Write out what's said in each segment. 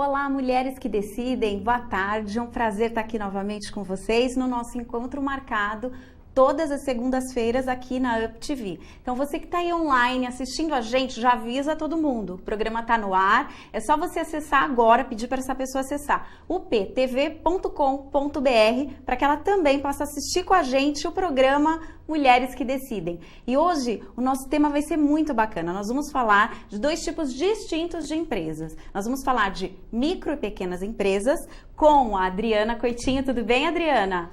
Olá, mulheres que decidem, boa tarde, é um prazer estar aqui novamente com vocês no nosso encontro marcado todas as segundas-feiras aqui na Up TV. Então você que está aí online assistindo a gente, já avisa todo mundo, o programa está no ar, é só você acessar agora, pedir para essa pessoa acessar uptv.com.br para que ela também possa assistir com a gente o programa Mulheres que Decidem. E hoje o nosso tema vai ser muito bacana, nós vamos falar de dois tipos distintos de empresas. Nós vamos falar de micro e pequenas empresas com a Adriana Coitinho. Tudo bem, Adriana?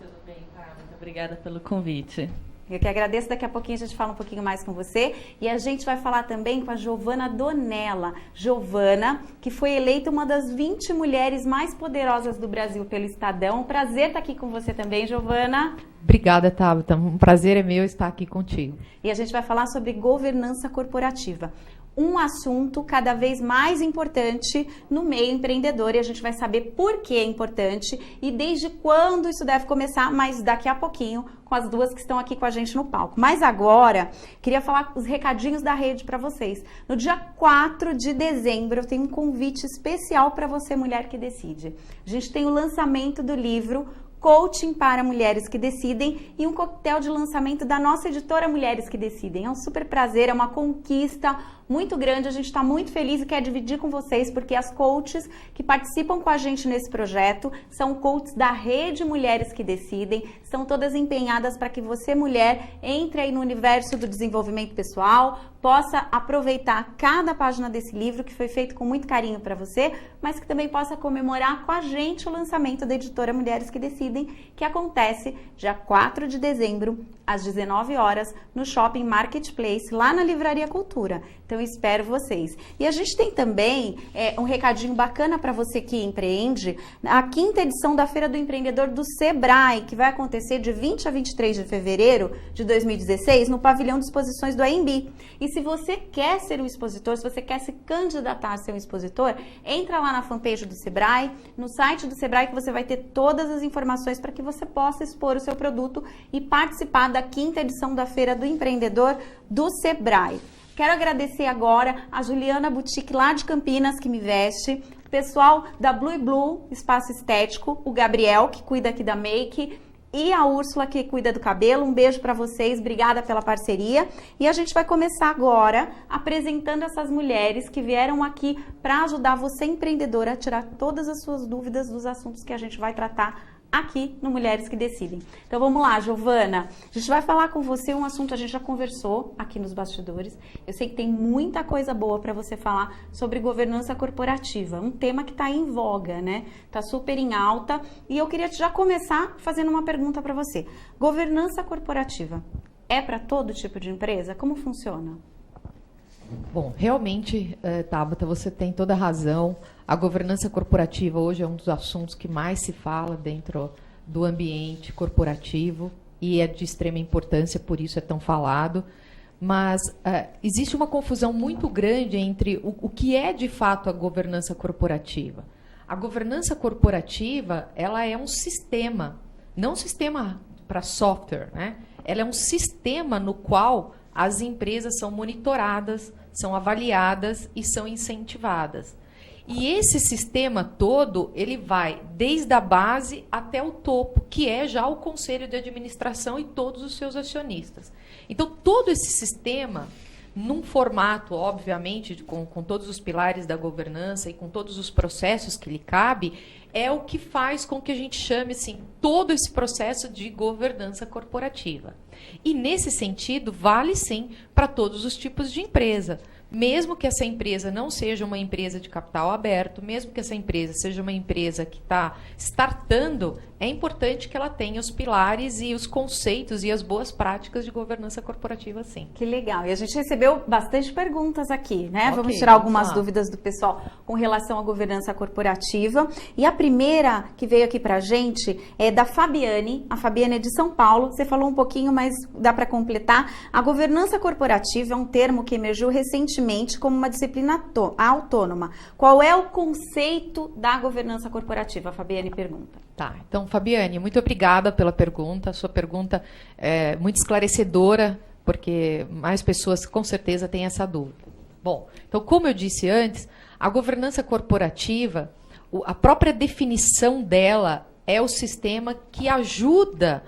Obrigada pelo convite. Eu que agradeço, daqui a pouquinho a gente fala um pouquinho mais com você e a gente vai falar também com a Giovana Donella. Giovana, que foi eleita uma das 20 mulheres mais poderosas do Brasil pelo Estadão. Prazer estar aqui com você também, Giovana. Obrigada, Tabata. Um prazer é meu estar aqui contigo. E a gente vai falar sobre governança corporativa. Um assunto cada vez mais importante no meio empreendedor e a gente vai saber por que é importante e desde quando isso deve começar, mas daqui a pouquinho com as duas que estão aqui com a gente no palco. Mas agora, queria falar os recadinhos da rede para vocês. No dia 4 de dezembro, eu tenho um convite especial para você, mulher que decide. A gente tem o lançamento do livro Coaching para Mulheres que Decidem e um coquetel de lançamento da nossa editora Mulheres que Decidem. É um super prazer, é uma conquista muito grande, a gente está muito feliz e quer dividir com vocês, porque as coaches que participam com a gente nesse projeto são coaches da Rede Mulheres que Decidem, são todas empenhadas para que você, mulher, entre aí no universo do desenvolvimento pessoal, possa aproveitar cada página desse livro que foi feito com muito carinho para você, mas que também possa comemorar com a gente o lançamento da editora Mulheres que Decidem, que acontece dia 4 de dezembro, às 19 horas, no Shopping Marketplace, lá na Livraria Cultura. Então, espero vocês. E a gente tem também um recadinho bacana para você que empreende, a 5ª edição da Feira do Empreendedor do Sebrae, que vai acontecer de 20 a 23 de fevereiro de 2016, no pavilhão de exposições do AMB. E se você quer ser um expositor, se você quer se candidatar a ser um expositor, entra lá na fanpage do Sebrae, no site do Sebrae, que você vai ter todas as informações para que você possa expor o seu produto e participar da 5ª edição da Feira do Empreendedor do Sebrae. Quero agradecer agora a Juliana Boutique, lá de Campinas, que me veste, o pessoal da Blue Blue Espaço Estético, o Gabriel, que cuida aqui da make, e a Úrsula, que cuida do cabelo. Um beijo para vocês, obrigada pela parceria. E a gente vai começar agora apresentando essas mulheres que vieram aqui para ajudar você, empreendedora, a tirar todas as suas dúvidas dos assuntos que a gente vai tratar aqui no Mulheres que Decidem. Então vamos lá, Giovana. A gente vai falar com você um assunto que a gente já conversou aqui nos bastidores. Eu sei que tem muita coisa boa para você falar sobre governança corporativa. Um tema que está em voga, né? Está super em alta. E eu queria já começar fazendo uma pergunta para você. Governança corporativa é para todo tipo de empresa? Como funciona? Bom, realmente, Tabata, você tem toda a razão. A governança corporativa hoje é um dos assuntos que mais se fala dentro do ambiente corporativo e é de extrema importância, por isso é tão falado. Mas existe uma confusão muito grande entre o que é de fato a governança corporativa. A governança corporativa, ela é um sistema, não um sistema para software, né? Ela é um sistema no qual as empresas são monitoradas, são avaliadas e são incentivadas. E esse sistema todo, ele vai desde a base até o topo, que é já o conselho de administração e todos os seus acionistas. Então, todo esse sistema, num formato, obviamente, com todos os pilares da governança e com todos os processos que lhe cabe, é o que faz com que a gente chame assim, todo esse processo de governança corporativa. E, nesse sentido, vale sim para todos os tipos de empresa. Mesmo que essa empresa não seja uma empresa de capital aberto, mesmo que essa empresa seja uma empresa que está startando, é importante que ela tenha os pilares e os conceitos e as boas práticas de governança corporativa, sim. Que legal. E a gente recebeu bastante perguntas aqui, né? Okay, vamos tirar algumas dúvidas do pessoal com relação à governança corporativa. E a primeira que veio aqui pra gente é da Fabiane. A Fabiane é de São Paulo. Você falou um pouquinho, mas dá para completar. A governança corporativa é um termo que emergiu recentemente como uma disciplina autônoma. Qual é o conceito da governança corporativa? A Fabiane pergunta. Tá, então, Fabiane, muito obrigada pela pergunta. A sua pergunta é muito esclarecedora, porque mais pessoas com certeza têm essa dúvida. Bom, então, como eu disse antes, a governança corporativa, a própria definição dela é o sistema que ajuda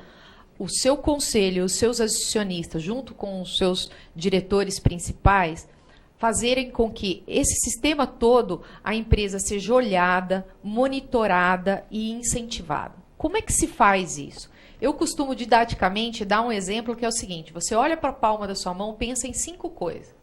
o seu conselho, os seus acionistas, junto com os seus diretores principais, fazerem com que esse sistema todo, a empresa seja olhada, monitorada e incentivada. Como é que se faz isso? Eu costumo didaticamente dar um exemplo que é o seguinte: você olha para a palma da sua mão, pensa em 5 coisas.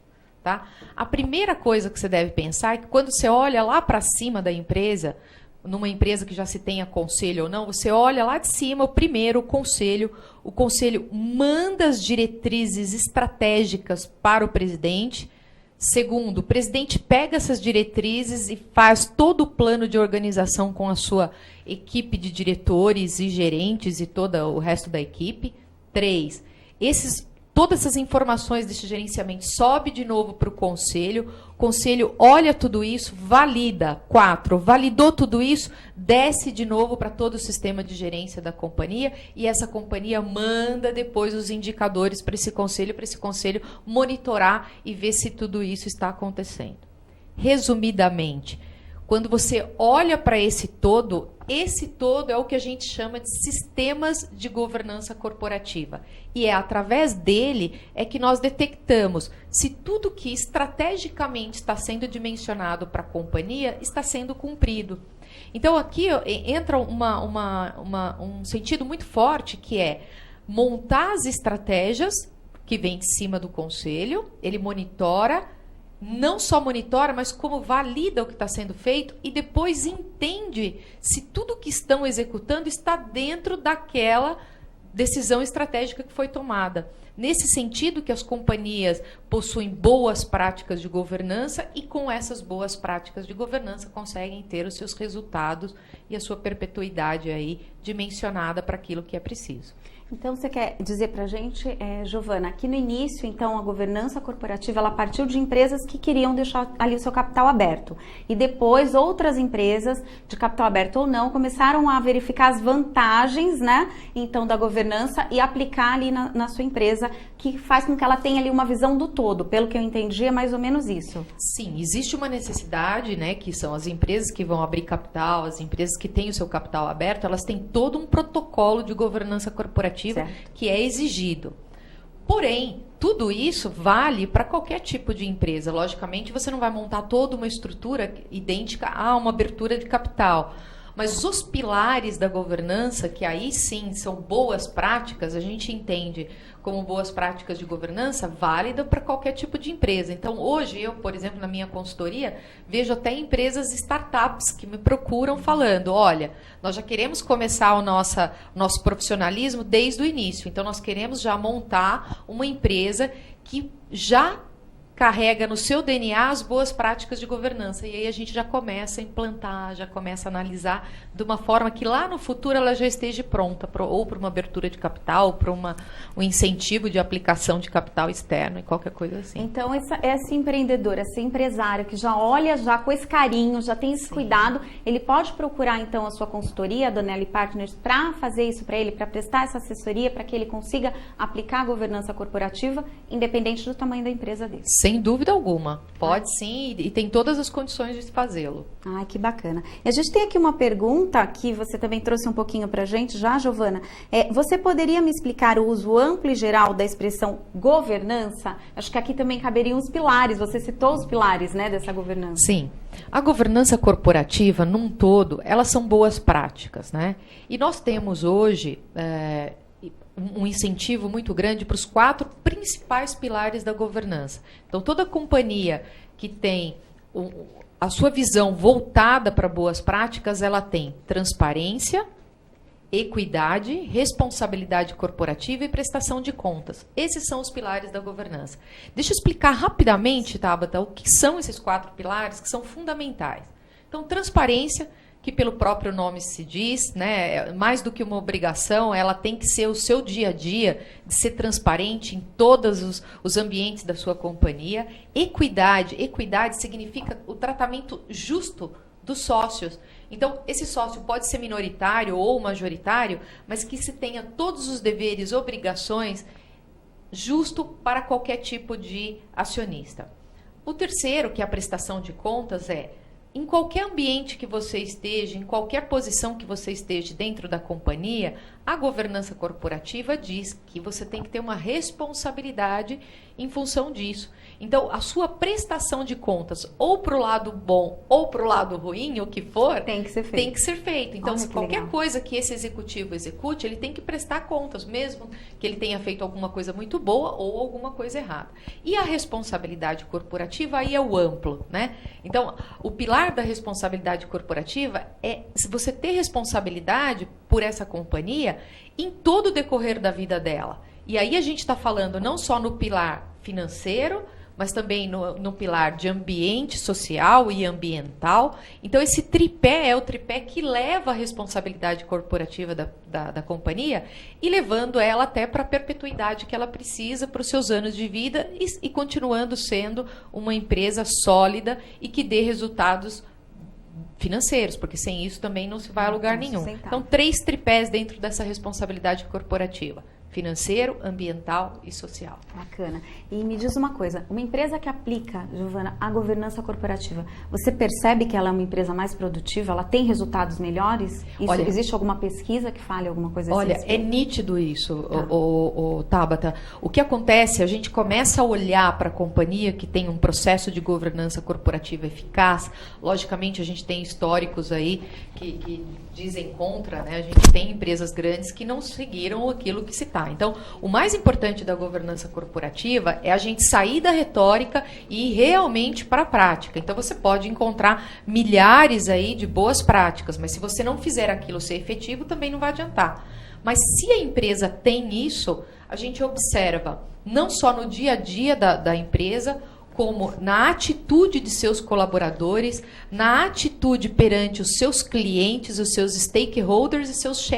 Tá? A primeira coisa que você deve pensar é que quando você olha lá para cima da empresa, numa empresa que já se tenha conselho ou não, você olha lá de cima, o conselho manda as diretrizes estratégicas para o presidente. Segundo, o presidente pega essas diretrizes e faz todo o plano de organização com a sua equipe de diretores e gerentes e todo o resto da equipe. 3, todas essas informações desse gerenciamento sobe de novo para o conselho olha tudo isso, valida. 4, validou tudo isso, desce de novo para todo o sistema de gerência da companhia e essa companhia manda depois os indicadores para esse conselho monitorar e ver se tudo isso está acontecendo. Resumidamente, quando você olha para esse todo é o que a gente chama de sistemas de governança corporativa. E é através dele é que nós detectamos se tudo que estrategicamente está sendo dimensionado para a companhia está sendo cumprido. Então, aqui entra um sentido muito forte, que é montar as estratégias que vem de cima do conselho, ele monitora, não só monitora, mas como valida o que está sendo feito e depois entende se tudo que estão executando está dentro daquela decisão estratégica que foi tomada. Nesse sentido que as companhias possuem boas práticas de governança e com essas boas práticas de governança conseguem ter os seus resultados e a sua perpetuidade aí dimensionada para aquilo que é preciso. Então, você quer dizer para a gente, Giovana, que no início, então, a governança corporativa, ela partiu de empresas que queriam deixar ali o seu capital aberto. E depois, outras empresas, de capital aberto ou não, começaram a verificar as vantagens, né, então, da governança e aplicar ali na sua empresa, que faz com que ela tenha ali uma visão do todo. Pelo que eu entendi, é mais ou menos isso. Sim, existe uma necessidade, né, que são as empresas que vão abrir capital, as empresas que têm o seu capital aberto, elas têm todo um protocolo de governança corporativa que é exigido. Porém, tudo isso vale para qualquer tipo de empresa. Logicamente, você não vai montar toda uma estrutura idêntica a uma abertura de capital. Mas os pilares da governança, que aí sim são boas práticas, a gente entende como boas práticas de governança válida para qualquer tipo de empresa. Então, hoje, eu, por exemplo, na minha consultoria, vejo até empresas startups que me procuram falando, olha, nós já queremos começar o nosso profissionalismo desde o início. Então, nós queremos já montar uma empresa que já carrega no seu DNA as boas práticas de governança. E aí a gente já começa a implantar, já começa a analisar de uma forma que lá no futuro ela já esteja pronta, ou para uma abertura de capital, para um incentivo de aplicação de capital externo e qualquer coisa assim. Então, esse empreendedor, esse empresário que já olha já com esse carinho, já tem esse cuidado, ele pode procurar então a sua consultoria, a Donelli Partners, para fazer isso para ele, para prestar essa assessoria, para que ele consiga aplicar a governança corporativa, independente do tamanho da empresa dele. Sem dúvida alguma. Pode sim, e tem todas as condições de fazê-lo. Ai, que bacana. E a gente tem aqui uma pergunta que você também trouxe um pouquinho para a gente já, Giovana. Você poderia me explicar o uso amplo e geral da expressão governança? Acho que aqui também caberiam os pilares. Você citou os pilares, né, dessa governança. Sim. A governança corporativa, num todo, elas são boas práticas, né? E nós temos hoje um incentivo muito grande para os 4 principais pilares da governança. Então, toda companhia que tem a sua visão voltada para boas práticas, ela tem transparência, equidade, responsabilidade corporativa e prestação de contas. Esses são os pilares da governança. Deixa eu explicar rapidamente, Tabata, o que são esses 4 pilares que são fundamentais. Então, transparência, que pelo próprio nome se diz, né, mais do que uma obrigação, ela tem que ser o seu dia a dia, de ser transparente em todos os ambientes da sua companhia. Equidade significa o tratamento justo dos sócios. Então, esse sócio pode ser minoritário ou majoritário, mas que se tenha todos os deveres, obrigações, justo para qualquer tipo de acionista. O terceiro, que é a prestação de contas, em qualquer ambiente que você esteja, em qualquer posição que você esteja dentro da companhia, a governança corporativa diz que você tem que ter uma responsabilidade em função disso. Então, a sua prestação de contas, ou para o lado bom ou para o lado ruim, o que for, tem que ser feito. Tem que ser feito. Então, se qualquer legal. coisa que esse executivo execute, ele tem que prestar contas, mesmo que ele tenha feito alguma coisa muito boa ou alguma coisa errada. E a responsabilidade corporativa aí é o amplo, né? Então, o pilar da responsabilidade corporativa é você ter responsabilidade por essa companhia em todo o decorrer da vida dela. E aí a gente está falando não só no pilar financeiro, mas também no pilar de ambiente social e ambiental. Então, esse tripé é o tripé que leva a responsabilidade corporativa da companhia e levando ela até para a perpetuidade que ela precisa para os seus anos de vida e continuando sendo uma empresa sólida e que dê resultados financeiros, porque sem isso também não se vai a lugar nenhum. Então, 3 tripés dentro dessa responsabilidade corporativa: financeiro, ambiental e social. Bacana. E me diz uma coisa, uma empresa que aplica, Giovana, a governança corporativa, você percebe que ela é uma empresa mais produtiva? Ela tem resultados melhores? Existe alguma pesquisa que fale alguma coisa assim? Olha, é nítido isso, Tabata. O que acontece, a gente começa a olhar para a companhia que tem um processo de governança corporativa eficaz. Logicamente, a gente tem históricos aí que dizem contra, né? A gente tem empresas grandes que não seguiram aquilo que se está. Então, o mais importante da governança corporativa é a gente sair da retórica e ir realmente para a prática. Então, você pode encontrar milhares aí de boas práticas, mas se você não fizer aquilo ser efetivo, também não vai adiantar. Mas se a empresa tem isso, a gente observa não só no dia a dia da empresa, como na atitude de seus colaboradores, na atitude perante os seus clientes, os seus stakeholders e seus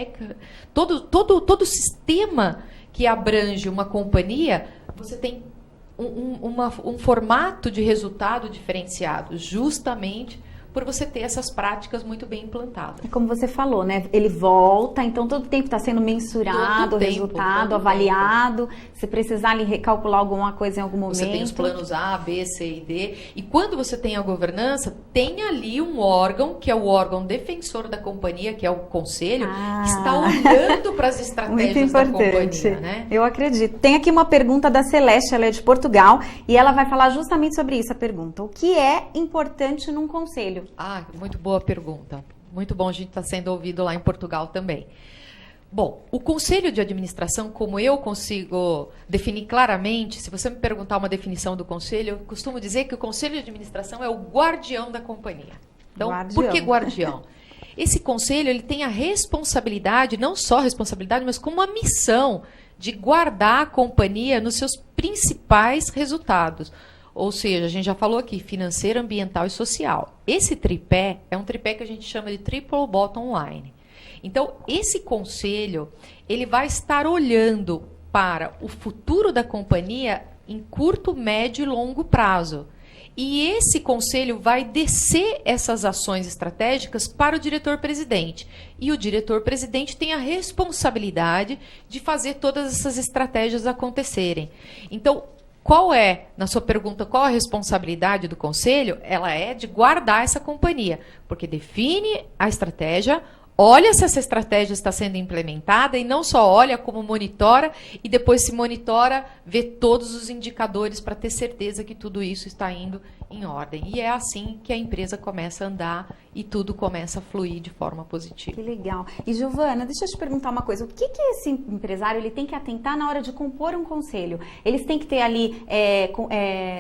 todo o sistema que abrange uma companhia, você tem um formato de resultado diferenciado, justamente por você ter essas práticas muito bem implantadas. E como você falou, né? Ele volta, então todo tempo está sendo mensurado, o resultado, avaliado. Se precisar ali recalcular alguma coisa em algum momento. Você tem os planos A, B, C e D. E quando você tem a governança, tem ali um órgão, que é o órgão defensor da companhia, que é o conselho, que está olhando para as estratégias da companhia, né? Eu acredito. Tem aqui uma pergunta da Celeste, ela é de Portugal, e ela vai falar justamente sobre isso, a pergunta. O que é importante num conselho? Ah, muito boa pergunta. Muito bom a gente estar sendo ouvido lá em Portugal também. Bom, o conselho de administração, como eu consigo definir claramente, se você me perguntar uma definição do conselho, eu costumo dizer que o conselho de administração é o guardião da companhia. Então, por que guardião? Esse conselho, ele tem a responsabilidade, não só a responsabilidade, mas como a missão de guardar a companhia nos seus principais resultados. Ou seja, a gente já falou aqui, financeiro, ambiental e social. Esse tripé é um tripé que a gente chama de triple bottom line. Então, esse conselho, ele vai estar olhando para o futuro da companhia em curto, médio e longo prazo. E esse conselho vai descer essas ações estratégicas para o diretor-presidente. E o diretor-presidente tem a responsabilidade de fazer todas essas estratégias acontecerem. Então, na sua pergunta, qual a responsabilidade do conselho? Ela é de guardar essa companhia, porque define a estratégia, olha se essa estratégia está sendo implementada e não só olha, como monitora e depois se monitora, vê todos os indicadores para ter certeza que tudo isso está indo em ordem. E é assim que a empresa começa a andar e tudo começa a fluir de forma positiva. Que legal. E Giovana, deixa eu te perguntar uma coisa. O que esse empresário ele tem que atentar na hora de compor um conselho? Eles têm que ter ali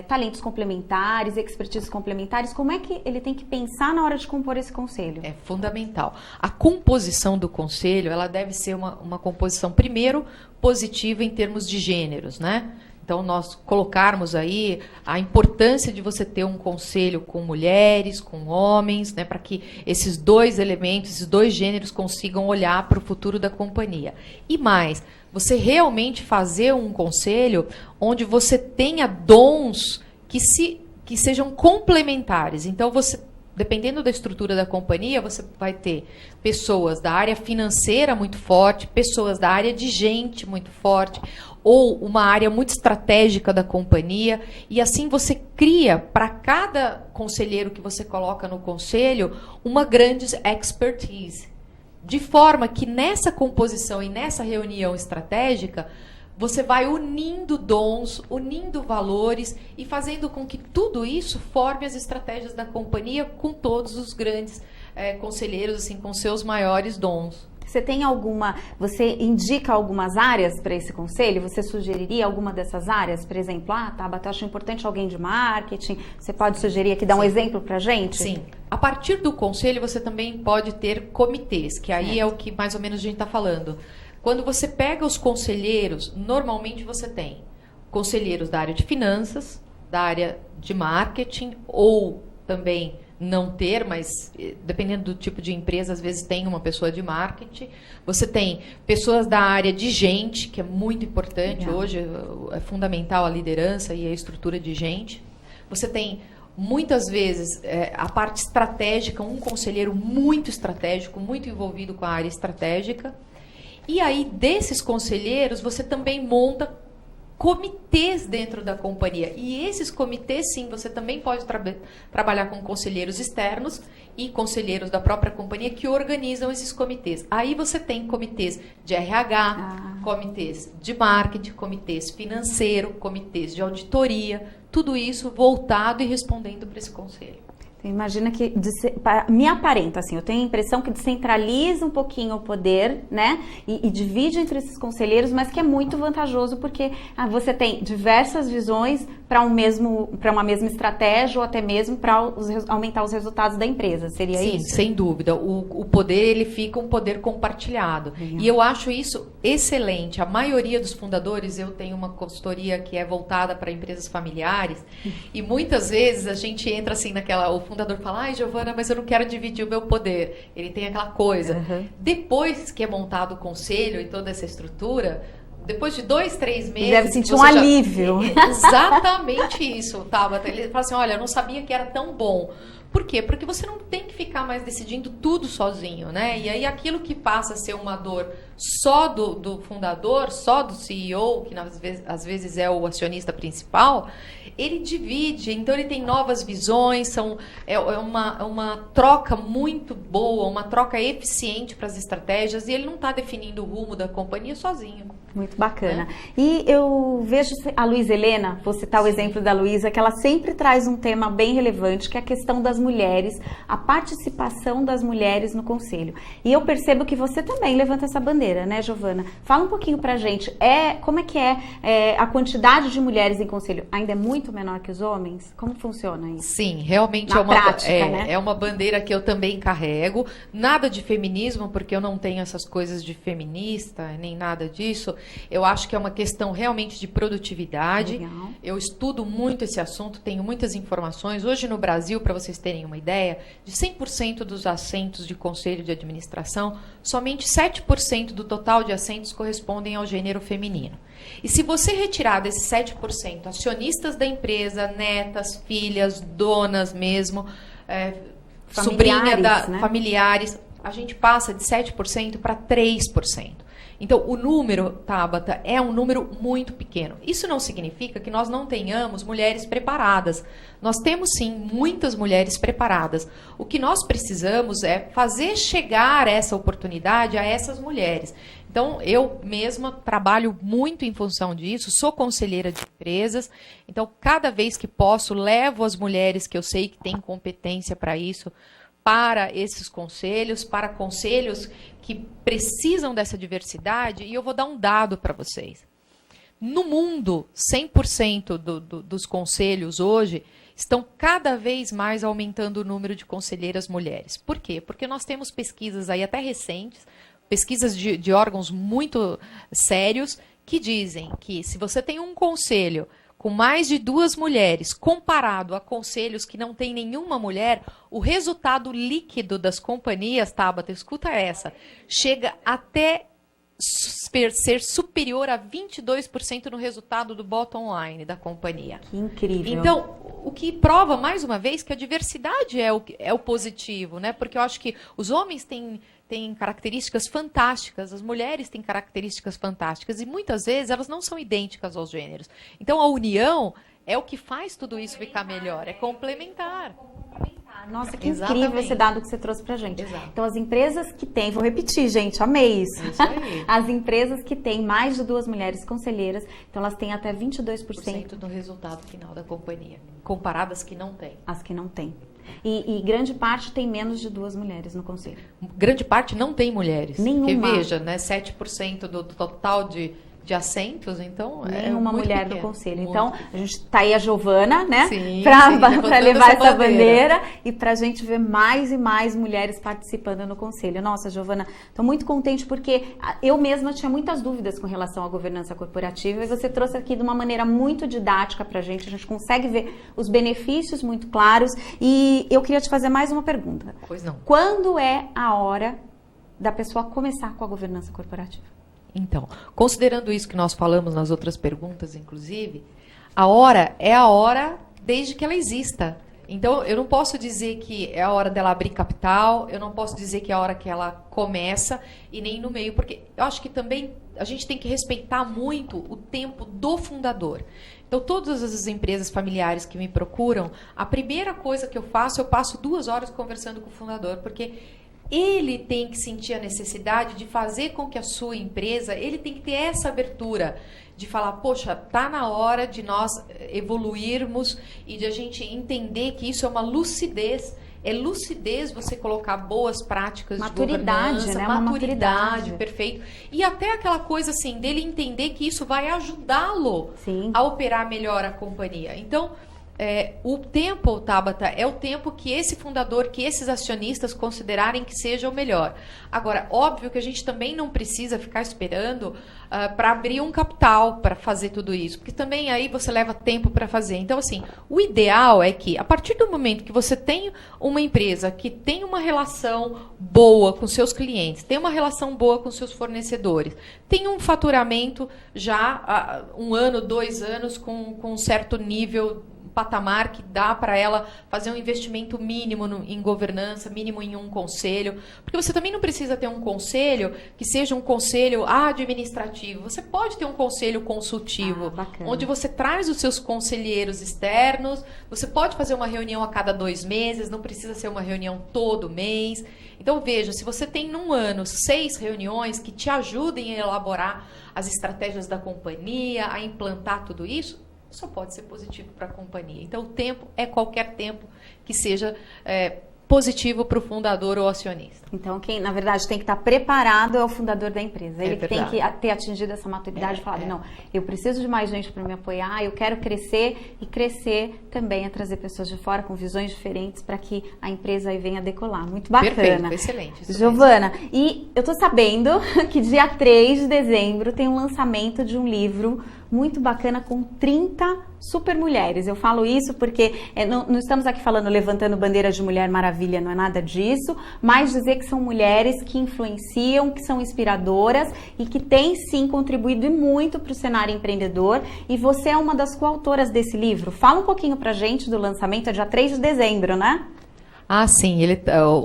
talentos complementares, expertises complementares. Como é que ele tem que pensar na hora de compor esse conselho? É fundamental. A composição do conselho, ela deve ser uma composição, primeiro, positiva em termos de gêneros, né? Então, nós colocarmos aí a importância de você ter um conselho com mulheres, com homens, né, para que esses dois elementos, esses dois gêneros consigam olhar para o futuro da companhia. E mais, você realmente fazer um conselho onde você tenha dons que sejam complementares. Então, você dependendo da estrutura da companhia, você vai ter pessoas da área financeira muito forte, pessoas da área de gente muito forte, ou uma área muito estratégica da companhia, e assim você cria para cada conselheiro que você coloca no conselho uma grande expertise. De forma que nessa composição e nessa reunião estratégica, você vai unindo dons, unindo valores e fazendo com que tudo isso forme as estratégias da companhia com todos os grandes conselheiros, assim, com seus maiores dons. Você indica algumas áreas para esse conselho? Você sugeriria alguma dessas áreas? Por exemplo, Tabata, acho importante alguém de marketing. Você pode sugerir aqui, dar um exemplo para a gente? Sim. A partir do conselho, você também pode ter comitês, que aí é o que mais ou menos a gente está falando. Quando você pega os conselheiros, normalmente você tem conselheiros da área de finanças, da área de marketing, ou também não ter, mas dependendo do tipo de empresa, às vezes tem uma pessoa de marketing. Você tem pessoas da área de gente, que é muito importante. Hoje é fundamental a liderança e a estrutura de gente. Você tem, muitas vezes, a parte estratégica, um conselheiro muito estratégico, muito envolvido com a área estratégica. E aí, desses conselheiros, você também monta comitês dentro da companhia. E esses comitês, sim, você também pode trabalhar com conselheiros externos e conselheiros da própria companhia que organizam esses comitês. Aí você tem comitês de RH, comitês de marketing, comitês financeiro, comitês de auditoria, tudo isso voltado e respondendo para esse conselho. Imagina que me aparenta, assim, eu tenho a impressão que descentraliza um pouquinho o poder, né? E divide entre esses conselheiros, mas que é muito vantajoso porque você tem diversas visões para uma mesma estratégia ou até mesmo para aumentar os resultados da empresa. Seria isso? Sim, sem dúvida. O poder, ele fica um poder compartilhado. E eu acho isso excelente. A maioria dos fundadores, eu tenho uma consultoria que é voltada para empresas familiares, e muitas vezes a gente entra assim naquela... O fundador fala, Giovana, mas eu não quero dividir o meu poder. Ele tem aquela coisa. Depois que é montado o conselho e toda essa estrutura, depois de 2, 3 meses... Deve sentir um alívio. Exatamente isso, Tabata. Ele fala assim, olha, eu não sabia que era tão bom. Por quê? Porque você não tem que ficar mais decidindo tudo sozinho, né? E aí aquilo que passa a ser uma dor só do fundador, só do CEO, que às vezes é o acionista principal, ele divide, então ele tem novas visões, é uma troca muito boa, uma troca eficiente para as estratégias, e ele não está definindo o rumo da companhia sozinho. Muito bacana. E eu vejo a Luísa Helena, vou citar o exemplo da Luísa, que ela sempre traz um tema bem relevante, que é a questão das mulheres, a participação das mulheres no conselho. E eu percebo que você também levanta essa bandeira, né, Giovana? Fala um pouquinho pra gente, como é que é a quantidade de mulheres em conselho? Ainda é muito menor que os homens? Como funciona isso? Sim, realmente é uma bandeira que eu também carrego. Nada de feminismo, porque eu não tenho essas coisas de feminista, nem nada disso. Eu acho que é uma questão realmente de produtividade. Legal. Eu estudo muito esse assunto, tenho muitas informações. Hoje no Brasil, para vocês terem uma ideia, de 100% dos assentos de conselho de administração, somente 7% do total de assentos correspondem ao gênero feminino. E se você retirar desses 7% acionistas da empresa, netas, filhas, donas mesmo, familiares, a gente passa de 7% para 3%. Então, o número, Tabata, é um número muito pequeno. Isso não significa que nós não tenhamos mulheres preparadas. Nós temos, sim, muitas mulheres preparadas. O que nós precisamos é fazer chegar essa oportunidade a essas mulheres. Então, eu mesma trabalho muito em função disso, sou conselheira de empresas. Então, cada vez que posso, levo as mulheres que eu sei que têm competência para isso, para esses conselhos, para conselhos que precisam dessa diversidade. E eu vou dar um dado para vocês. No mundo, 100% dos conselhos hoje estão cada vez mais aumentando o número de conselheiras mulheres. Por quê? Porque nós temos pesquisas aí até recentes, pesquisas de órgãos muito sérios, que dizem que se você tem um conselho com mais de 2 mulheres, comparado a conselhos que não tem nenhuma mulher, o resultado líquido das companhias, Tabata, escuta essa, chega até ser superior a 22% no resultado do bottom line da companhia. Que incrível. Então, o que prova, mais uma vez, que a diversidade é o positivo, né? Porque eu acho que os homens têm características fantásticas, as mulheres têm características fantásticas, e muitas vezes elas não são idênticas aos gêneros. Então, a união é o que faz tudo isso ficar melhor, é complementar. Nossa, que Exatamente. incrível esse dado que você trouxe pra gente. Exato. Então, as empresas que têm, vou repetir, gente, amei isso. Isso aí. As empresas que têm mais de 2 mulheres conselheiras, então elas têm até 22% do resultado final da companhia, comparadas que não têm. as que não têm. E grande parte tem menos de 2 mulheres no conselho. Grande parte não tem mulheres. Nenhuma. Porque veja, né, 7% do total de assentos, então Nenhuma muito mulher pequeno, no conselho. muito. Então, a gente tá aí a Giovana, né? Sim, Para levantando levar essa essa bandeira e para a gente ver mais e mais mulheres participando no conselho. Nossa, Giovana, estou muito contente porque eu mesma tinha muitas dúvidas com relação à governança corporativa e você trouxe aqui de uma maneira muito didática para a gente consegue ver os benefícios muito claros e eu queria te fazer mais uma pergunta. Pois não. Quando é a hora da pessoa começar com a governança corporativa? Então, considerando isso que nós falamos nas outras perguntas, inclusive, a hora é a hora desde que ela exista. Então, eu não posso dizer que é a hora dela abrir capital, eu não posso dizer que é a hora que ela começa e nem no meio, porque eu acho que também a gente tem que respeitar muito o tempo do fundador. Então, todas as empresas familiares que me procuram, a primeira coisa que eu passo 2 horas conversando com o fundador, porque ele tem que sentir a necessidade de fazer com que a sua empresa, ele tem que ter essa abertura de falar, poxa, tá na hora de nós evoluirmos e de a gente entender que isso é uma lucidez. É lucidez você colocar boas práticas de governança, né? Maturidade, perfeito. E até aquela coisa assim, dele entender que isso vai ajudá-lo a operar melhor a companhia. Então, o tempo, Tabata, é o tempo que esse fundador, que esses acionistas considerarem que seja o melhor. Agora, óbvio que a gente também não precisa ficar esperando para abrir um capital para fazer tudo isso, porque também aí você leva tempo para fazer. Então, assim, o ideal é que, a partir do momento que você tem uma empresa que tem uma relação boa com seus clientes, tem uma relação boa com seus fornecedores, tem um faturamento já há 1 ano, 2 anos, com um certo nível, patamar que dá para ela fazer um investimento mínimo em governança, mínimo em um conselho, porque você também não precisa ter um conselho que seja um conselho administrativo, você pode ter um conselho consultivo, onde você traz os seus conselheiros externos, você pode fazer uma reunião a cada 2 meses, não precisa ser uma reunião todo mês. Então veja, se você tem num ano 6 reuniões que te ajudem a elaborar as estratégias da companhia, a implantar tudo isso, só pode ser positivo para a companhia. Então, o tempo é qualquer tempo que seja positivo para o fundador ou acionista. Então, quem, na verdade, tem que estar preparado é o fundador da empresa. Ele tem que ter atingido essa maturidade e falar, não, eu preciso de mais gente para me apoiar, eu quero crescer, e crescer também é trazer pessoas de fora com visões diferentes para que a empresa aí venha decolar. Muito bacana. Perfeito, excelente. Giovana, e eu estou sabendo que dia 3 de dezembro tem um lançamento de um livro muito bacana com 30 super mulheres. Eu falo isso porque não estamos aqui falando levantando bandeiras de Mulher Maravilha, não é nada disso, mas dizer que são mulheres que influenciam, que são inspiradoras e que têm sim contribuído muito para o cenário empreendedor, e você é uma das coautoras desse livro. Fala um pouquinho pra gente do lançamento, é dia 3 de dezembro, né? Ah, sim,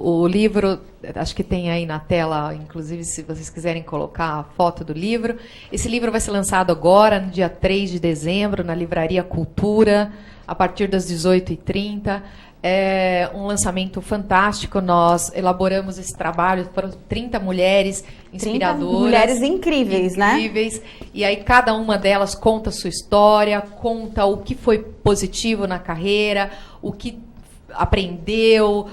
o livro, acho que tem aí na tela, inclusive se vocês quiserem colocar a foto do livro. Esse livro vai ser lançado agora, no dia 3 de dezembro, na Livraria Cultura, a partir das 18h30. É um lançamento fantástico, nós elaboramos esse trabalho, foram 30 mulheres inspiradoras. 30 mulheres incríveis, né? E aí cada uma delas conta a sua história, conta o que foi positivo na carreira, o que aprendeu,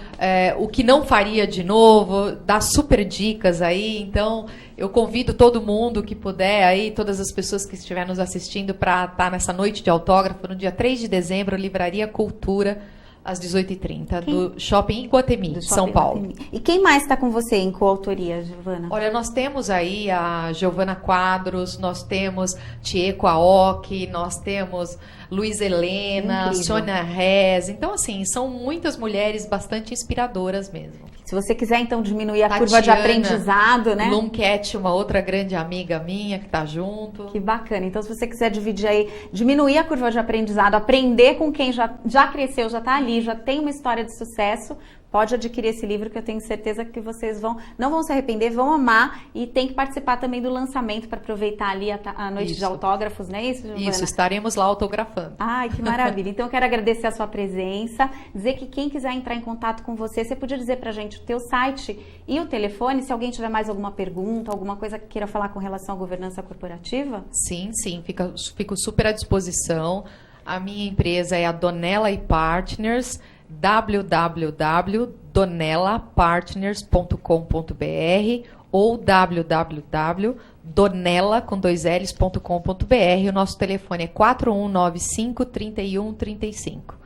o que não faria de novo, dá super dicas aí. Então, eu convido todo mundo que puder aí, todas as pessoas que estiverem nos assistindo, para estar nessa noite de autógrafo, no dia 3 de dezembro, Livraria Cultura, às 18h30, do Shopping Iguatemi, São Paulo. E quem mais está com você em coautoria, Giovana? Olha, nós temos aí a Giovana Quadros, nós temos Tieco Aoki, nós temos Luiz Helena, Sônia Rez. Então, assim, são muitas mulheres bastante inspiradoras mesmo. Se você quiser, então, diminuir a curva de aprendizado, né? Lumcat, uma outra grande amiga minha que está junto. Que bacana. Então, se você quiser dividir aí, diminuir a curva de aprendizado, aprender com quem já cresceu, já está ali, já tem uma história de sucesso, pode adquirir esse livro que eu tenho certeza que vocês não vão se arrepender, vão amar, e tem que participar também do lançamento para aproveitar ali a noite de autógrafos, não é isso, Giovana? Isso, estaremos lá autografando. Ai, que maravilha. Então eu quero agradecer a sua presença, dizer que quem quiser entrar em contato com você podia dizer pra gente o teu site e o telefone, se alguém tiver mais alguma pergunta, alguma coisa que queira falar com relação à governança corporativa? Sim, fico super à disposição. A minha empresa é a Donella & Partners, www.donelapartners.com.br ou www.donella.com.br. O nosso telefone é 4195-3135.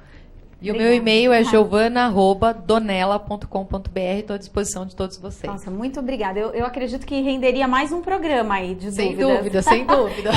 E o meu e-mail é giovana@donella.com.br. Estou à disposição de todos vocês. Nossa, muito obrigada. Eu acredito que renderia mais um programa aí de dúvidas. Sem dúvida.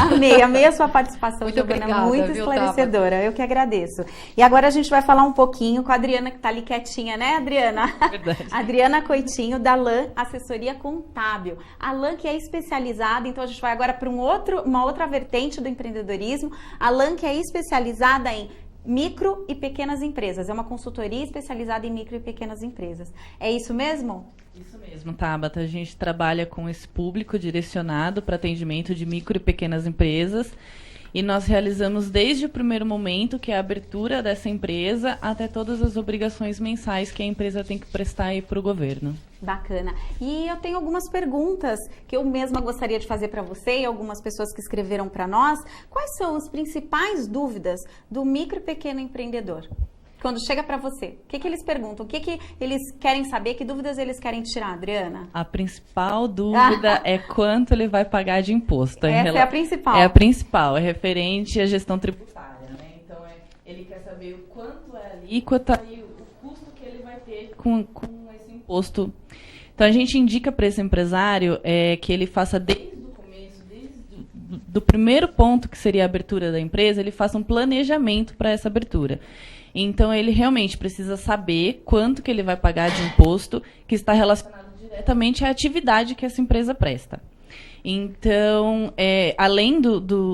Amei a sua participação, muito Giovana, obrigada, muito esclarecedora. Tabata? Eu que agradeço. E agora a gente vai falar um pouquinho com a Adriana, que está ali quietinha, né, Adriana? Verdade. Adriana Coitinho, da LAN Assessoria Contábil. A LAN que é especializada, então a gente vai agora para uma outra vertente do empreendedorismo. A LAN que é especializada em micro e pequenas empresas. É uma consultoria especializada em micro e pequenas empresas. É isso mesmo? Isso mesmo, Tabata. A gente trabalha com esse público direcionado para atendimento de micro e pequenas empresas. E nós realizamos desde o primeiro momento, que é a abertura dessa empresa, até todas as obrigações mensais que a empresa tem que prestar aí para o governo. Bacana. E eu tenho algumas perguntas que eu mesma gostaria de fazer para você e algumas pessoas que escreveram para nós. Quais são as principais dúvidas do micro e pequeno empreendedor? Quando chega para você, o que eles perguntam? O que eles querem saber? Que dúvidas eles querem tirar, Adriana? A principal dúvida é quanto ele vai pagar de imposto. Essa é a principal. É a principal, é referente à gestão tributária, né? Então, ele quer saber o quanto é a alíquota e o custo que ele vai ter com esse imposto. Então, a gente indica para esse empresário que ele faça desde o começo, do primeiro ponto, que seria a abertura da empresa, ele faça um planejamento para essa abertura. Então, ele realmente precisa saber quanto que ele vai pagar de imposto, que está relacionado diretamente à atividade que essa empresa presta. Então, além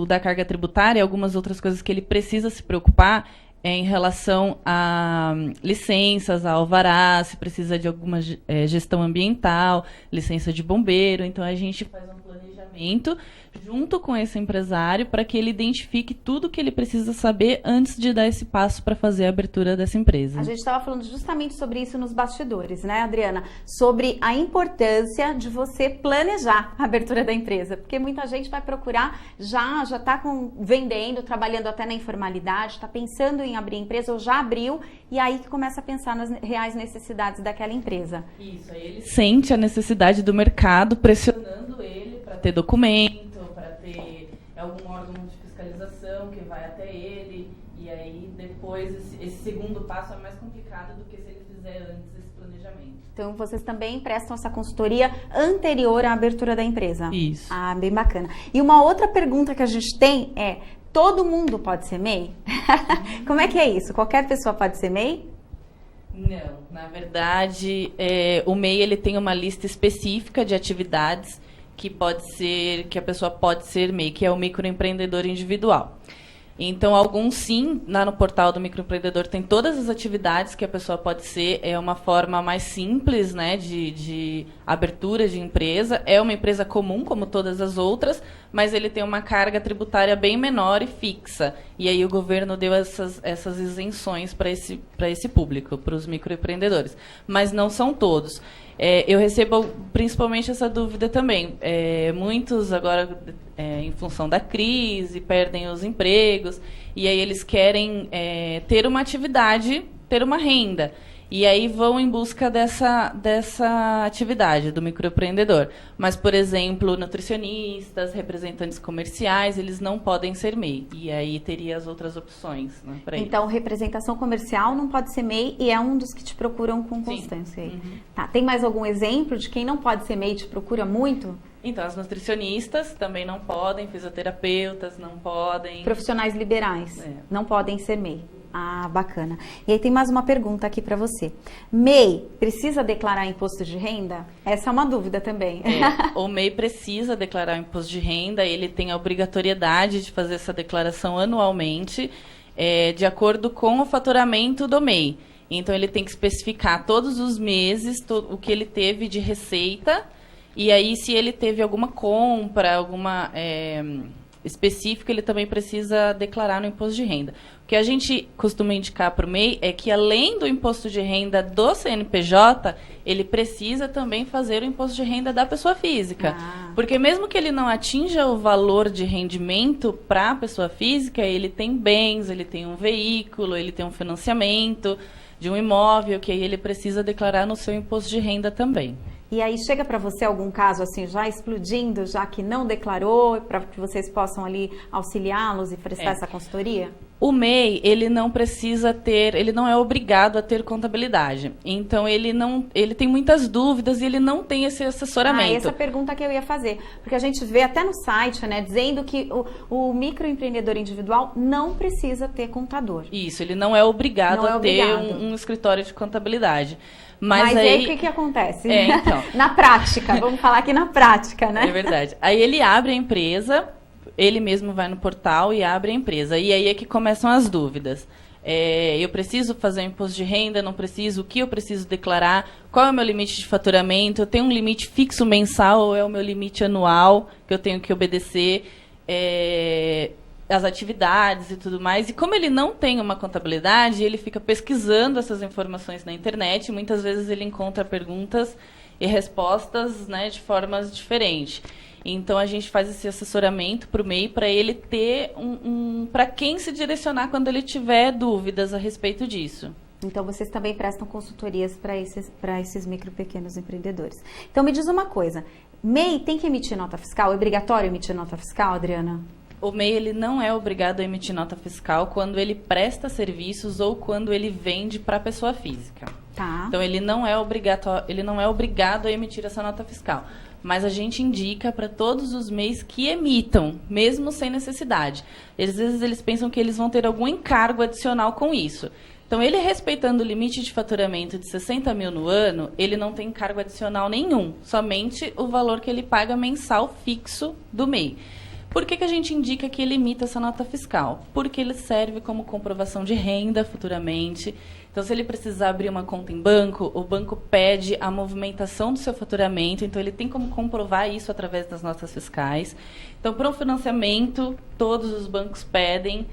da carga tributária, algumas outras coisas que ele precisa se preocupar em relação a licenças, a alvará, se precisa de alguma gestão ambiental, licença de bombeiro. Então, a gente faz um planejamento junto com esse empresário para que ele identifique tudo que ele precisa saber antes de dar esse passo para fazer a abertura dessa empresa. A gente estava falando justamente sobre isso nos bastidores, né, Adriana? Sobre a importância de você planejar a abertura da empresa, porque muita gente vai procurar, já está vendendo, trabalhando até na informalidade, está pensando em abrir empresa ou já abriu, e aí que começa a pensar nas reais necessidades daquela empresa. Isso, aí ele sente a necessidade do mercado pressionando ele para ter documento, ter algum órgão de fiscalização que vai até ele, e aí depois esse segundo passo é mais complicado do que se ele fizer antes esse planejamento. Então vocês também prestam essa consultoria anterior à abertura da empresa? Isso. Ah, bem bacana. E uma outra pergunta que a gente tem é, todo mundo pode ser MEI? Como é que é isso? Qualquer pessoa pode ser MEI? Não, na verdade, o MEI ele tem uma lista específica de atividades que a pessoa pode ser MEI, que é o microempreendedor individual. Então, alguns sim, lá no portal do microempreendedor tem todas as atividades que a pessoa pode ser, é uma forma mais simples, né, de abertura de empresa, é uma empresa comum, como todas as outras, mas ele tem uma carga tributária bem menor e fixa, e aí o governo deu essas isenções para esse público, para os microempreendedores, mas não são todos. Eu recebo principalmente essa dúvida também. Muitos agora, em função da crise, perdem os empregos, e aí eles querem ter uma atividade, ter uma renda. E aí vão em busca dessa atividade do microempreendedor. Mas, por exemplo, nutricionistas, representantes comerciais, eles não podem ser MEI. E aí teria as outras opções, né, para então, representação comercial não pode ser MEI e é um dos que te procuram com constância. Aí. Uhum. Tá. Tem mais algum exemplo de quem não pode ser MEI e te procura muito? Então, as nutricionistas também não podem, fisioterapeutas não podem. Profissionais liberais não podem ser MEI. Ah, bacana. E aí tem mais uma pergunta aqui para você. MEI precisa declarar imposto de renda? Essa é uma dúvida também. O MEI precisa declarar o imposto de renda, ele tem a obrigatoriedade de fazer essa declaração anualmente, de acordo com o faturamento do MEI. Então, ele tem que especificar todos os meses o que ele teve de receita, e aí, se ele teve alguma compra, alguma específica, ele também precisa declarar no imposto de renda. O que a gente costuma indicar para o MEI é que, além do imposto de renda do CNPJ, ele precisa também fazer o imposto de renda da pessoa física. Porque mesmo que ele não atinja o valor de rendimento para a pessoa física, ele tem bens, ele tem um veículo, ele tem um financiamento de um imóvel, que aí ele precisa declarar no seu imposto de renda também. E aí chega para você algum caso assim já explodindo, já que não declarou, para que vocês possam ali auxiliá-los e prestar essa consultoria? O MEI, ele não precisa ter, ele não é obrigado a ter contabilidade. Então, ele tem muitas dúvidas e ele não tem esse assessoramento. Essa pergunta que eu ia fazer. Porque a gente vê até no site, né, dizendo que o microempreendedor individual não precisa ter contador. Isso, ele não é obrigado a ter um escritório de contabilidade. Mas aí o que acontece? Então, na prática, vamos falar aqui na prática, né? É verdade. Aí ele abre a empresa, ele mesmo vai no portal e abre a empresa. E aí é que começam as dúvidas. Eu preciso fazer um imposto de renda, não preciso? O que eu preciso declarar? Qual é o meu limite de faturamento? Eu tenho um limite fixo mensal ou é o meu limite anual que eu tenho que obedecer? As atividades e tudo mais. E como ele não tem uma contabilidade, ele fica pesquisando essas informações na internet. E muitas vezes ele encontra perguntas e respostas, né, de formas diferentes. Então, a gente faz esse assessoramento para o MEI para ele ter para quem se direcionar quando ele tiver dúvidas a respeito disso. Então, vocês também prestam consultorias para esses micro e pequenos empreendedores. Então, me diz uma coisa. MEI tem que emitir nota fiscal? É obrigatório emitir nota fiscal, Adriana? O MEI ele não é obrigado a emitir nota fiscal quando ele presta serviços ou quando ele vende para a pessoa física. Tá. Então, ele não é obrigado a emitir essa nota fiscal. Mas a gente indica para todos os MEIs que emitam, mesmo sem necessidade. Às vezes eles pensam que eles vão ter algum encargo adicional com isso. Então, ele respeitando o limite de faturamento de 60 mil no ano, ele não tem encargo adicional nenhum. Somente o valor que ele paga mensal fixo do MEI. Por que a gente indica que ele emita essa nota fiscal? Porque ele serve como comprovação de renda futuramente. Então, se ele precisar abrir uma conta em banco, o banco pede a movimentação do seu faturamento. Então, ele tem como comprovar isso através das notas fiscais. Então, para um financiamento, todos os bancos pedem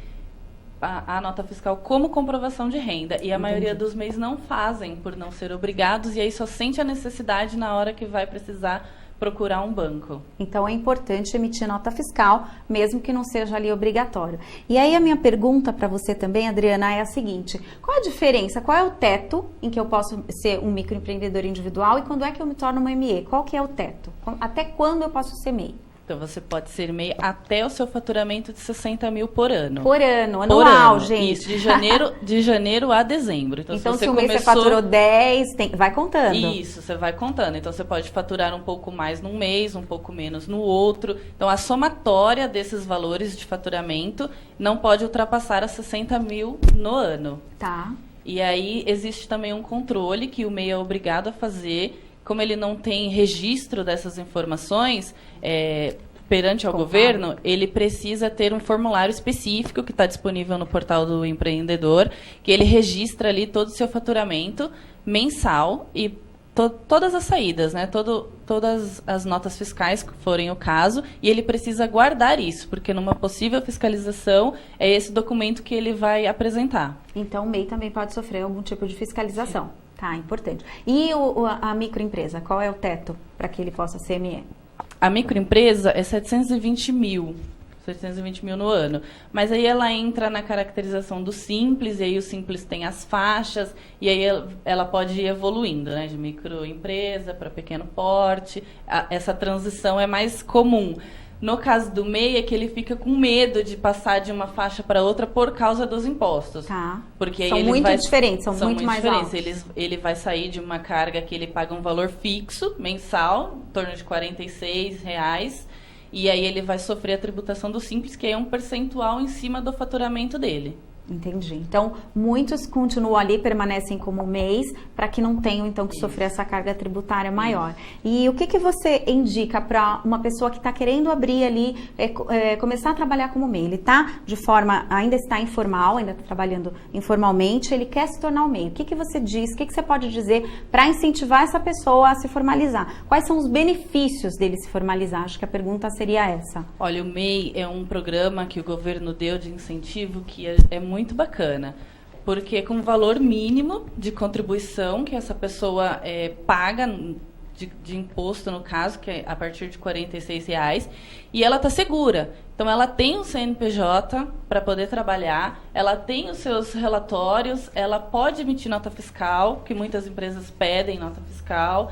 a nota fiscal como comprovação de renda. E a maioria dos MEIs não fazem por não ser obrigados. E aí só sente a necessidade na hora que vai precisar procurar um banco. Então, é importante emitir nota fiscal, mesmo que não seja ali obrigatório. E aí, a minha pergunta para você também, Adriana, é a seguinte. Qual a diferença? Qual é o teto em que eu posso ser um microempreendedor individual e quando é que eu me torno uma ME? Qual que é o teto? Até quando eu posso ser MEI? Então, você pode ser MEI até o seu faturamento de 60 mil por ano. Por ano, anual, gente. Isso, de janeiro a dezembro. Então se um mês você faturou 10, vai contando. Isso, você vai contando. Então, você pode faturar um pouco mais num mês, um pouco menos no outro. Então, a somatória desses valores de faturamento não pode ultrapassar as 60 mil no ano. Tá. E aí, existe também um controle que o MEI é obrigado a fazer. Como ele não tem registro dessas informações perante ao governo, ele precisa ter um formulário específico que está disponível no portal do empreendedor, que ele registra ali todo o seu faturamento mensal e todas as saídas, né? Todas as notas fiscais que forem o caso, e ele precisa guardar isso, porque numa possível fiscalização é esse documento que ele vai apresentar. Então, o MEI também pode sofrer algum tipo de fiscalização. Tá, importante. E a microempresa, qual é o teto para que ele possa ser ME? A microempresa é 720 mil no ano. Mas aí ela entra na caracterização do Simples, e aí o Simples tem as faixas, e aí ela pode ir evoluindo, né? De microempresa para pequeno porte. Essa transição é mais comum. No caso do MEI, é que ele fica com medo de passar de uma faixa para outra por causa dos impostos. Tá. Porque aí são muito diferentes, são muito mais diferentes. altos. Ele vai sair de uma carga que ele paga um valor fixo, mensal, em torno de R$46, e aí ele vai sofrer a tributação do Simples, que é um percentual em cima do faturamento dele. Entendi. Então, muitos continuam ali, permanecem como MEIs, para que não tenham, então, que sofrer essa carga tributária maior. E o que você indica para uma pessoa que está querendo abrir ali, começar a trabalhar como MEI? Ele está ainda está informal, ainda está trabalhando informalmente, ele quer se tornar um MEI. O que você diz, o que você pode dizer para incentivar essa pessoa a se formalizar? Quais são os benefícios dele se formalizar? Acho que a pergunta seria essa. Olha, o MEI é um programa que o governo deu de incentivo que é muito bacana, porque com valor mínimo de contribuição que essa pessoa paga de imposto, no caso, que é a partir de R$46, e ela está segura. Então, ela tem um CNPJ para poder trabalhar, ela tem os seus relatórios, ela pode emitir nota fiscal, que muitas empresas pedem nota fiscal,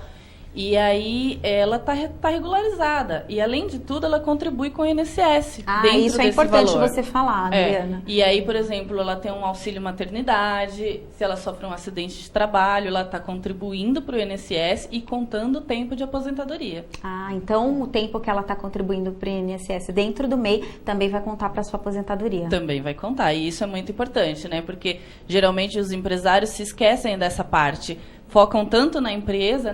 e aí ela está regularizada. E, além de tudo, ela contribui com o INSS. Isso é importante você falar, Adriana. E aí, por exemplo, ela tem um auxílio maternidade, se ela sofre um acidente de trabalho, ela está contribuindo para o INSS e contando o tempo de aposentadoria. Então o tempo que ela está contribuindo para o INSS dentro do MEI também vai contar para a sua aposentadoria. Também vai contar. E isso é muito importante, né? Porque geralmente os empresários se esquecem dessa parte. Focam tanto na empresa,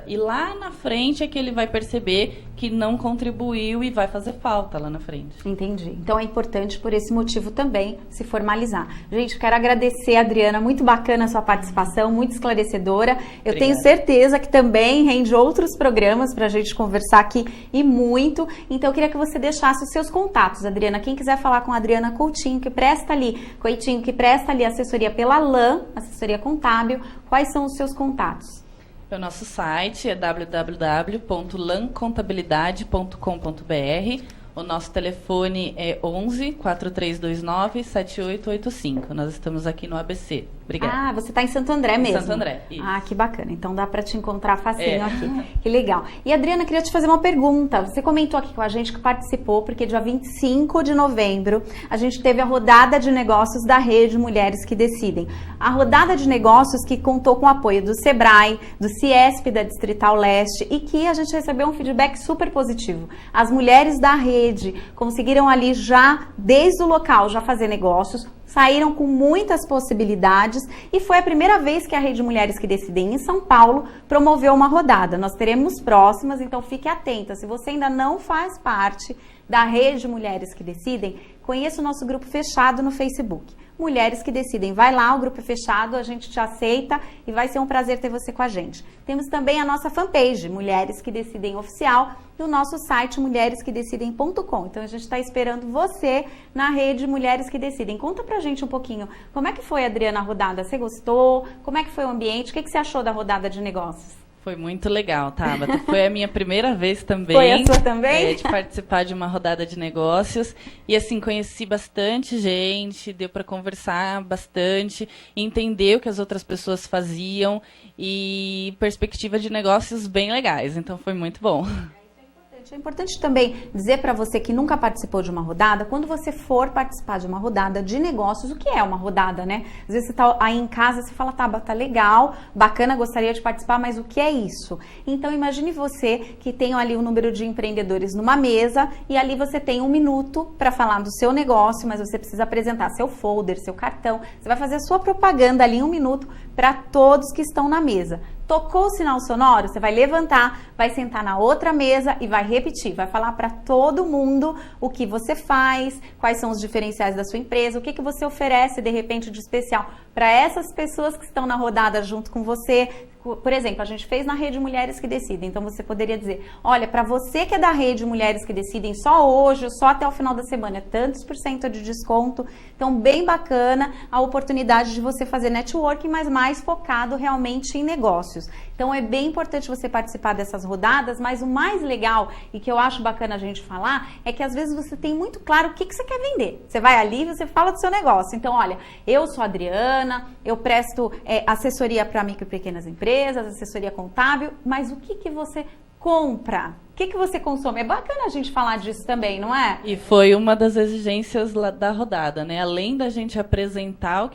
e lá na frente é que ele vai perceber que não contribuiu e vai fazer falta lá na frente. Entendi. Então é importante por esse motivo também se formalizar. Gente, quero agradecer, Adriana, muito bacana a sua participação, muito esclarecedora. Eu tenho certeza que também rende outros programas para a gente conversar aqui e muito. Então eu queria que você deixasse os seus contatos, Adriana. Quem quiser falar com a Adriana Coutinho, que presta ali assessoria pela LAN, assessoria contábil, quais são os seus contatos? O nosso site é www.lancontabilidade.com.br. O nosso telefone é 11 4329 7885. Nós estamos aqui no ABC. Obrigada. Você está em Santo André mesmo? Santo André, isso. Que bacana. Então dá para te encontrar facinho aqui. Que legal. E, Adriana, queria te fazer uma pergunta. Você comentou aqui com a gente que participou, porque dia 25 de novembro a gente teve a rodada de negócios da Rede Mulheres que Decidem. A rodada de negócios que contou com o apoio do Sebrae, do Ciesp da Distrital Leste, e que a gente recebeu um feedback super positivo. As mulheres da rede conseguiram ali já, desde o local, já fazer negócios, saíram com muitas possibilidades e foi a primeira vez que a Rede Mulheres que Decidem em São Paulo promoveu uma rodada. Nós teremos próximas, então fique atenta. Se você ainda não faz parte da Rede Mulheres que Decidem, conheça o nosso grupo fechado no Facebook. Mulheres que Decidem. Vai lá, o grupo é fechado, a gente te aceita e vai ser um prazer ter você com a gente. Temos também a nossa fanpage, Mulheres que Decidem Oficial, e o nosso site mulheresquedecidem.com. Então a gente está esperando você na Rede Mulheres que Decidem. Conta pra gente um pouquinho, como é que foi, Adriana, a rodada? Você gostou? Como é que foi o ambiente? O que você achou da rodada de negócios? Foi muito legal, Tabata. Foi a minha primeira vez também. Foi a sua também? De participar de uma rodada de negócios. E, assim, conheci bastante gente, deu para conversar bastante, entender o que as outras pessoas faziam e perspectiva de negócios bem legais. Então, foi muito bom. É importante também dizer para você que nunca participou de uma rodada, quando você for participar de uma rodada de negócios, o que é uma rodada, né? Às vezes você tá aí em casa, você fala, tá legal, bacana, gostaria de participar, mas o que é isso? Então imagine você que tem ali um número de empreendedores numa mesa e ali você tem 1 minuto para falar do seu negócio, mas você precisa apresentar seu folder, seu cartão, você vai fazer a sua propaganda ali em 1 minuto para todos que estão na mesa. Tocou o sinal sonoro, você vai levantar, vai sentar na outra mesa e vai repetir, vai falar para todo mundo o que você faz, quais são os diferenciais da sua empresa, o que você oferece de repente de especial para essas pessoas que estão na rodada junto com você. Por exemplo, a gente fez na Rede Mulheres que Decidem, então você poderia dizer, olha, para você que é da Rede Mulheres que Decidem, só hoje, só até o final da semana, é tantos % de desconto. Então, bem bacana a oportunidade de você fazer networking, mas mais focado realmente em negócios. Então, é bem importante você participar dessas rodadas, mas o mais legal e que eu acho bacana a gente falar é que às vezes você tem muito claro o que você quer vender. Você vai ali e você fala do seu negócio. Então, olha, eu sou a Adriana, eu presto assessoria para micro e pequenas empresas, assessoria contábil, mas o que você compra? O que você consome? É bacana a gente falar disso também, não é? E foi uma das exigências da rodada, né? Além da gente apresentar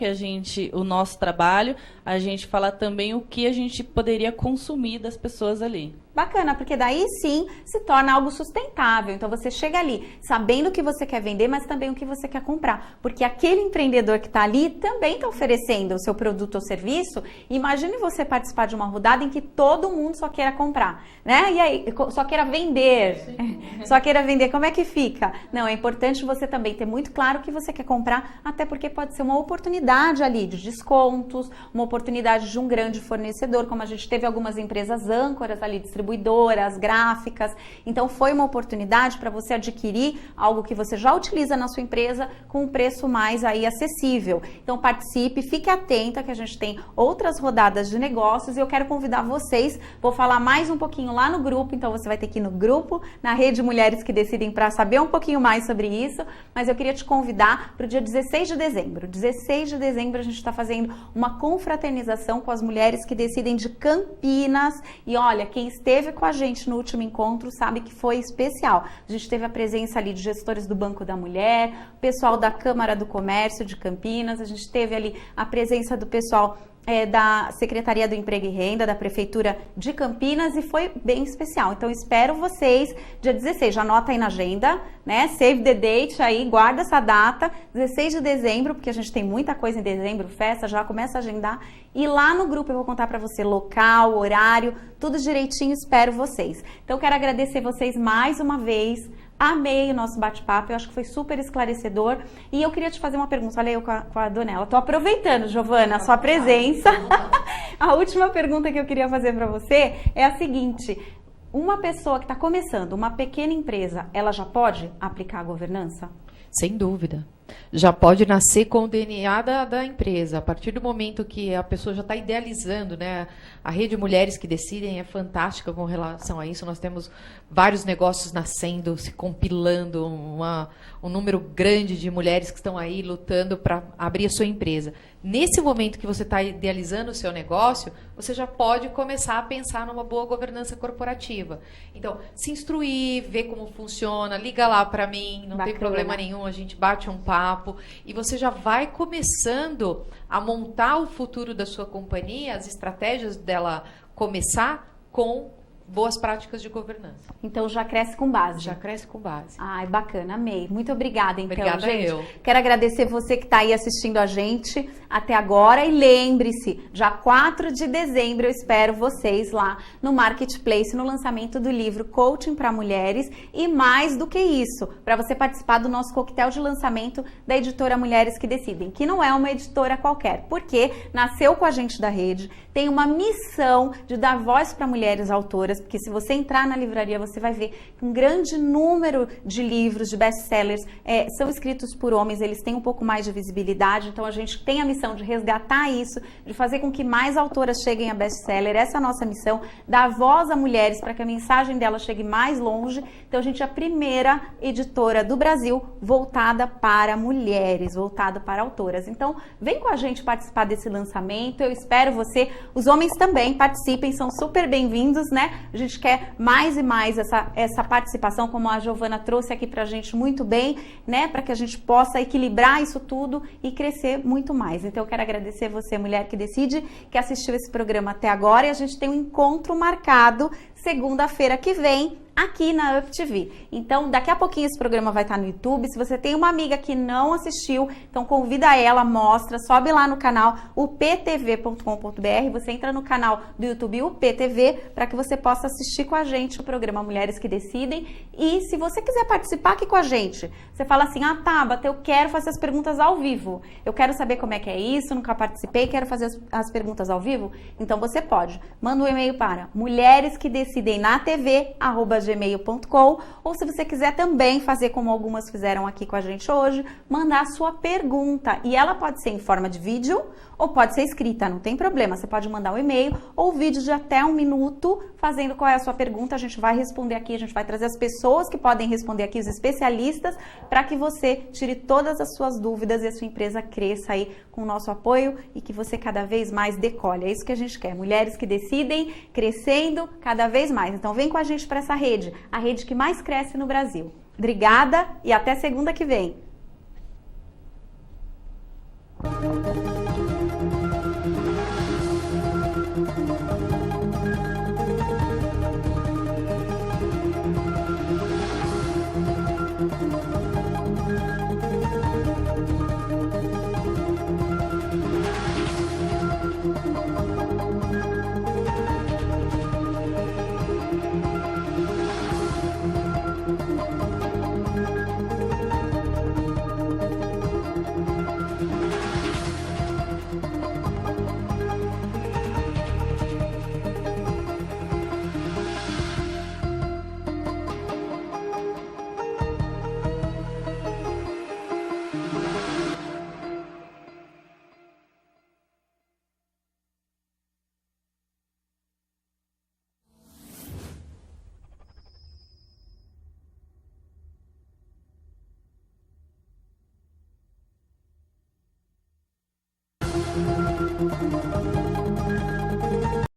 o nosso trabalho, a gente falar também o que a gente poderia consumir das pessoas ali. Bacana, porque daí sim se torna algo sustentável. Então você chega ali sabendo o que você quer vender, mas também o que você quer comprar. Porque aquele empreendedor que está ali também está oferecendo o seu produto ou serviço. Imagine você participar de uma rodada em que todo mundo só queira comprar, né? E aí, só queira vender. Só queira vender, como é que fica? Não, é importante você também ter muito claro o que você quer comprar, até porque pode ser uma oportunidade ali de descontos, uma oportunidade de um grande fornecedor, como a gente teve algumas empresas âncoras ali, distribuidoras, gráficas. Então foi uma oportunidade para você adquirir algo que você já utiliza na sua empresa com um preço mais aí acessível. Então participe, fique atenta que a gente tem outras rodadas de negócios e eu quero convidar vocês, vou falar mais um pouquinho lá no grupo, então você vai ter que ir no grupo, na Rede Mulheres que Decidem, para saber um pouquinho mais sobre isso, mas eu queria te convidar para o dia 16 de dezembro. 16 de dezembro a gente está fazendo uma confraternização com as mulheres que decidem de Campinas e olha, quem esteve com a gente no último encontro sabe que foi especial. A gente teve a presença ali de gestores do Banco da Mulher, pessoal da Câmara do Comércio de Campinas, a gente teve ali a presença do pessoal da Secretaria do Emprego e Renda, da Prefeitura de Campinas e foi bem especial. Então, espero vocês dia 16, já anota aí na agenda, né? Save the date aí, guarda essa data, 16 de dezembro, porque a gente tem muita coisa em dezembro, festa, já começa a agendar. E lá no grupo eu vou contar para você local, horário, tudo direitinho, espero vocês. Então, quero agradecer vocês mais uma vez. Amei o nosso bate-papo, eu acho que foi super esclarecedor. E eu queria te fazer uma pergunta, olha eu com a Donella. Tô aproveitando, Giovana, a sua presença. A última pergunta que eu queria fazer para você é a seguinte. Uma pessoa que está começando, uma pequena empresa, ela já pode aplicar a governança? Sem dúvida. Já pode nascer com o DNA da empresa. A partir do momento que a pessoa já está idealizando, né? A Rede Mulheres que Decidem é fantástica com relação a isso. Nós temos vários negócios nascendo, se compilando, um número grande de mulheres que estão aí lutando para abrir a sua empresa. Nesse momento que você está idealizando o seu negócio, você já pode começar a pensar numa boa governança corporativa. Então, se instruir, ver como funciona, liga lá para mim, não tem problema nenhum, a gente bate um papo e você já vai começando a montar o futuro da sua companhia, as estratégias dela começar com boas práticas de governança. Então já cresce com base. Já cresce com base. Ai, bacana, amei. Muito obrigada, então, obrigada, gente. eu. Quero agradecer você que está aí assistindo a gente até agora e lembre-se, já 4 de dezembro eu espero vocês lá no Marketplace, no lançamento do livro Coaching para Mulheres e mais do que isso, para você participar do nosso coquetel de lançamento da editora Mulheres que Decidem, que não é uma editora qualquer, porque nasceu com a gente da rede, tem uma missão de dar voz para mulheres autoras, porque se você entrar na livraria, você vai ver que um grande número de livros, de best-sellers, são escritos por homens, eles têm um pouco mais de visibilidade, então a gente tem a missão de resgatar isso, de fazer com que mais autoras cheguem a best-seller, essa é a nossa missão, dar voz a mulheres para que a mensagem delas chegue mais longe, então a gente é a primeira editora do Brasil voltada para mulheres, voltada para autoras. Então, vem com a gente participar desse lançamento, eu espero você, os homens também participem, são super bem-vindos, né? A gente quer mais e mais essa participação, como a Giovana trouxe aqui pra gente muito bem, né? Para que a gente possa equilibrar isso tudo e crescer muito mais. Então, eu quero agradecer você, mulher que decide, que assistiu esse programa até agora e a gente tem um encontro marcado segunda-feira que vem, aqui na Up TV. Então, daqui a pouquinho esse programa vai estar no YouTube. Se você tem uma amiga que não assistiu, então convida ela, mostra, sobe lá no canal uptv.com.br, você entra no canal do YouTube UPTV para que você possa assistir com a gente o programa Mulheres que Decidem. E se você quiser participar aqui com a gente, você fala assim, Tabata, eu quero fazer as perguntas ao vivo. Eu quero saber como é que é isso, nunca participei, quero fazer as perguntas ao vivo. Então, você pode. Manda um e-mail para mulheresquedecidemnatv@gmail.com ou se você quiser também fazer como algumas fizeram aqui com a gente hoje, mandar a sua pergunta e ela pode ser em forma de vídeo ou pode ser escrita, não tem problema, você pode mandar um e-mail ou vídeo de até 1 minuto fazendo qual é a sua pergunta, a gente vai responder aqui, a gente vai trazer as pessoas que podem responder aqui, os especialistas, para que você tire todas as suas dúvidas e a sua empresa cresça aí com o nosso apoio e que você cada vez mais decole, é isso que a gente quer, mulheres que decidem, crescendo cada vez vez mais. Então vem com a gente para essa rede, a rede que mais cresce no Brasil. Obrigada e até segunda que vem.